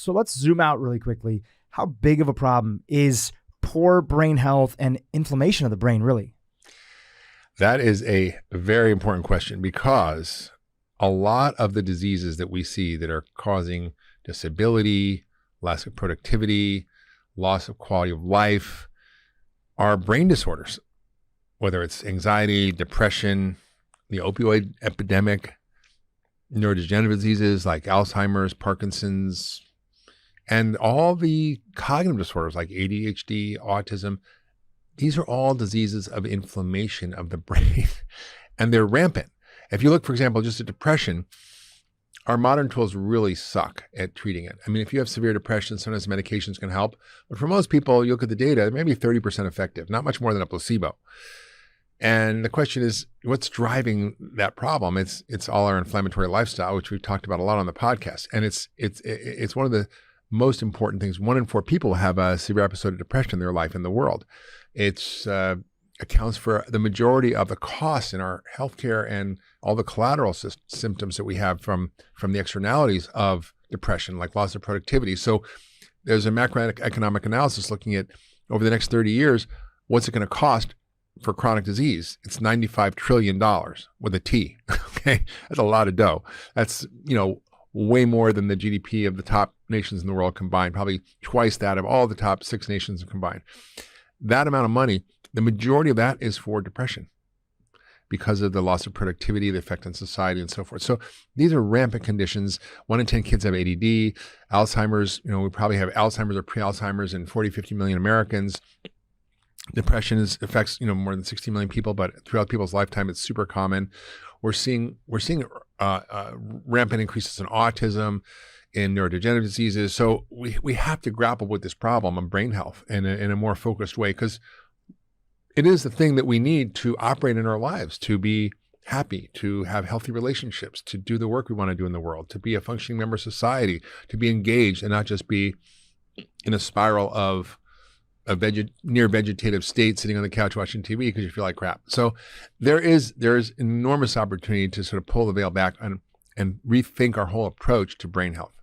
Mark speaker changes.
Speaker 1: So let's zoom out really quickly. How big of a problem is poor brain health and inflammation of the brain, really?
Speaker 2: That is a very important question, because a lot of the diseases that we see that are causing disability, loss of productivity, loss of quality of life are brain disorders, whether it's anxiety, depression, the opioid epidemic, neurodegenerative diseases like Alzheimer's, Parkinson's, and all the cognitive disorders like ADHD, autism. These are all diseases of inflammation of the brain, and they're rampant. If you look, for example, just at depression, our modern tools really suck at treating it. I mean, if you have severe depression, sometimes medications can help. But for most people, you look at the data, maybe 30% effective, not much more than a placebo. And the question is, what's driving that problem? It's all our inflammatory lifestyle, which we've talked about a lot on the podcast. And it's one of the most important things. 1 in 4 people have a severe episode of depression in their life in the world. It's accounts for the majority of the costs in our healthcare and all the collateral symptoms that we have from the externalities of depression, like loss of productivity. So there's a macroeconomic analysis looking at over the next 30 years, what's it going to cost for chronic disease? It's $95 trillion with a T. Okay, that's a lot of dough. That's, way more than the GDP of the top nations in the world combined, probably twice that of all the top 6 nations combined. That amount of money, the majority of that is for depression because of the loss of productivity, the effect on society, and so forth. So these are rampant conditions. 1 in 10 kids have ADD, Alzheimer's. We probably have Alzheimer's or pre-Alzheimer's in 40, 50 million Americans. Depression affects more than 60 million people, but throughout people's lifetime, it's super common. We're seeing rampant increases in autism, in neurodegenerative diseases. So we have to grapple with this problem of brain health in a more focused way, because it is the thing that we need to operate in our lives, to be happy, to have healthy relationships, to do the work we want to do in the world, to be a functioning member of society, to be engaged and not just be in a spiral of a near vegetative state, sitting on the couch watching TV because you feel like crap. So there is enormous opportunity to sort of pull the veil back and rethink our whole approach to brain health.